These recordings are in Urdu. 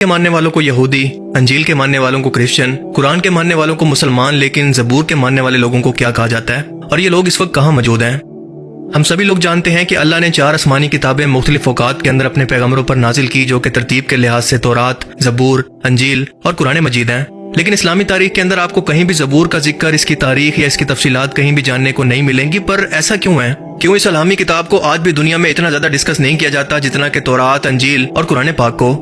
کے ماننے والوں کو یہودی، انجیل کے ماننے والوں کو کرسچن، قرآن کے ماننے والوں کو مسلمان، لیکن زبور کے ماننے والے لوگوں کو کیا کہا جاتا ہے؟ اور یہ لوگ اس وقت کہاں موجود ہیں؟ ہم سبھی لوگ جانتے ہیں کہ اللہ نے 4 آسمانی کتابیں مختلف اوقات کے اندر اپنے پیغمبروں پر نازل کی، جو کہ ترتیب کے لحاظ سے تورات، زبور، انجیل اور قرآن مجید ہیں۔ لیکن اسلامی تاریخ کے اندر آپ کو کہیں بھی زبور کا ذکر، اس کی تاریخ یا اس کی تفصیلات کہیں بھی جاننے کو نہیں ملیں گی۔ پر ایسا کیوں ہے؟ کیوں اس الہامی کتاب کو آج بھی دنیا میں اتنا زیادہ ڈسکس نہیں کیا جاتا جتنا کہ تورات، انجیل اور قرآن پاک کو؟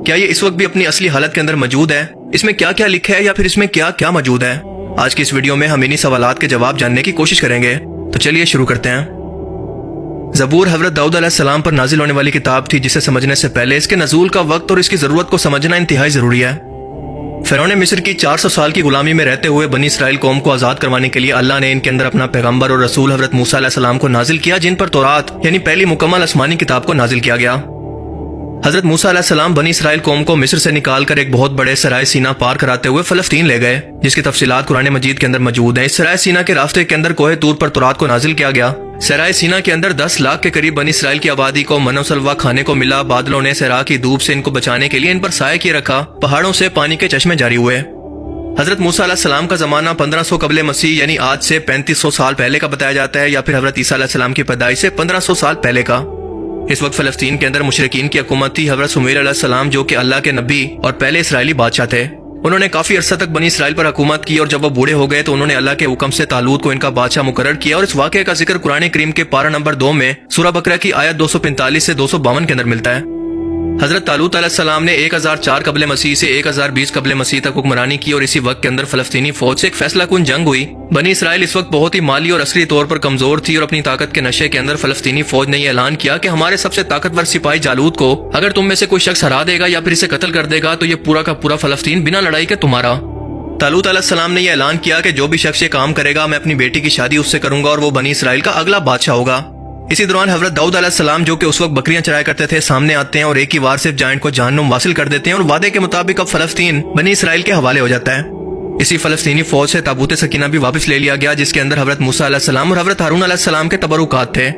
کیا یہ اس وقت بھی اپنی اصلی حالت کے اندر موجود ہے؟ اس میں کیا کیا لکھا ہے، یا پھر اس میں کیا کیا موجود ہے؟ آج کی اس ویڈیو میں ہم انہی سوالات کے جواب جاننے کی کوشش کریں گے۔ تو چلیے شروع کرتے ہیں۔ زبور حضرت داؤد علیہ السلام پر نازل ہونے والی کتاب تھی، جسے سمجھنے سے پہلے اس کے نزول کا وقت اور اس کی ضرورت کو سمجھنا انتہائی ضروری ہے۔ فرعون مصر کی 400 سال کی غلامی میں رہتے ہوئے بنی اسرائیل قوم کو آزاد کروانے کے لیے اللہ نے ان کے اندر اپنا پیغمبر اور رسول حضرت موسیٰ علیہ السلام کو نازل کیا، جن پر تورات یعنی پہلی مکمل آسمانی کتاب کو نازل کیا گیا۔ حضرت موسیٰ علیہ السلام بنی اسرائیل قوم کو مصر سے نکال کر ایک بہت بڑے سرائے سینا پار کراتے ہوئے فلسطین لے گئے، جس کی تفصیلات قرآن مجید کے اندر موجود ہیں۔ اس سرائے سینا کے راستے کے اندر کوہ طور پر تورات کو نازل کیا گیا۔ سرائے سینا کے اندر 10 لاکھ کے قریب بنی اسرائیل کی آبادی کو من و سلوہ کھانے کو ملا۔ بادلوں نے صحرا کی دھوپ سے ان کو بچانے کے لیے ان پر سایہ کیے رکھا۔ پہاڑوں سے پانی کے چشمے جاری ہوئے۔ حضرت موسیٰ علیہ السلام کا زمانہ 1500 قبل مسیح یعنی آج سے 3500 سال پہلے کا بتایا جاتا ہے، یا پھر حضرت عیسیٰ علیہ السلام کی پیدائش سے 1500 سال پہلے کا۔ اس وقت فلسطین کے اندر مشرکین کی حکومت تھی۔ حضرت سمیل علیہ السلام، جو کہ اللہ کے نبی اور پہلے اسرائیلی بادشاہ تھے، انہوں نے کافی عرصہ تک بنی اسرائیل پر حکومت کی، اور جب وہ بوڑھے ہو گئے تو انہوں نے اللہ کے حکم سے طالوت کو ان کا بادشاہ مقرر کیا۔ اور اس واقعے کا ذکر قرآن کریم کے پارہ نمبر 2 میں سورہ بقرہ کی آیت 245 سے 252 کے اندر ملتا ہے۔ حضرت طالوت علیہ السلام نے 1004 قبل مسیح سے 1020 قبل مسیح تک حکمرانی کی، اور اسی وقت کے اندر فلسطینی فوج سے ایک فیصلہ کن جنگ ہوئی۔ بنی اسرائیل اس وقت بہت ہی مالی اور عسکری طور پر کمزور تھی، اور اپنی طاقت کے نشے کے اندر فلسطینی فوج نے یہ اعلان کیا کہ ہمارے سب سے طاقتور سپاہی جالوت کو اگر تم میں سے کوئی شخص ہرا دے گا یا پھر اسے قتل کر دے گا تو یہ پورا کا پورا فلسطین بنا لڑائی کے تمہارا۔ طالوت علیہ السلام نے یہ اعلان کیا کہ جو بھی شخص یہ کام کرے گا، میں اپنی بیٹی کی شادی اس سے کروں گا، اور وہ بنی اسرائیل کا اگلا بادشاہ ہوگا۔ اسی دوران حضرت داؤد علیہ السلام، جو کہ اس وقت بکریاں چرایا کرتے تھے، سامنے آتے ہیں اور ایک ہی وار سے جائنٹ کو جہنم واصل کر دیتے ہیں، اور وعدے کے مطابق اب فلسطین بنی اسرائیل کے حوالے ہو جاتا ہے۔ اسی فلسطینی فوج سے تابوت سکینہ بھی واپس لے لیا گیا، جس کے اندر حضرت موسیٰ علیہ السلام اور حضرت ہارون علیہ السلام کے تبرکات تھے۔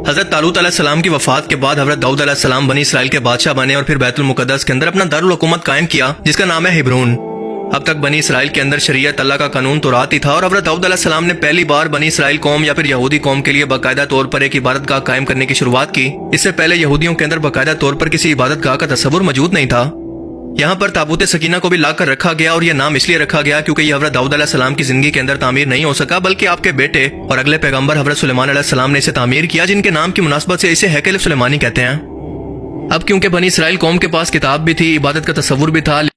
حضرت طالوت علیہ السلام کی وفات کے بعد حضرت داؤد علیہ السلام بنی اسرائیل کے بادشاہ بنے، اور پھر بیت المقدس کے اندر اپنا دارالحکومت قائم کیا، جس کا نام ہے ہبرون۔ اب تک بنی اسرائیل کے اندر شریعت اللہ کا قانون تورات ہی تھا، اور حضرت داؤد علیہ السلام نے پہلی بار بنی اسرائیل قوم یا پھر یہودی قوم کے لیے باقاعدہ طور پر ایک عبادت گاہ قائم کرنے کی شروعات کی۔ اس سے پہلے یہودیوں کے اندر باقاعدہ طور پر کسی عبادت گاہ کا تصور موجود نہیں تھا۔ یہاں پر تابوت سکینہ کو بھی لا کر رکھا گیا، اور یہ نام اس لیے رکھا گیا کیونکہ یہ حضرت داؤد علیہ السلام کی زندگی کے اندر تعمیر نہیں ہو سکا، بلکہ آپ کے بیٹے اور اگلے پیغمبر حضرت سلیمان علیہ السلام نے اسے تعمیر کیا، جن کے نام کی مناسبت سے اسے ہیکل سلیمانی کہتے ہیں۔ اب کیونکہ بنی اسرائیل قوم کے پاس کتاب بھی تھی، عبادت کا تصور بھی تھا،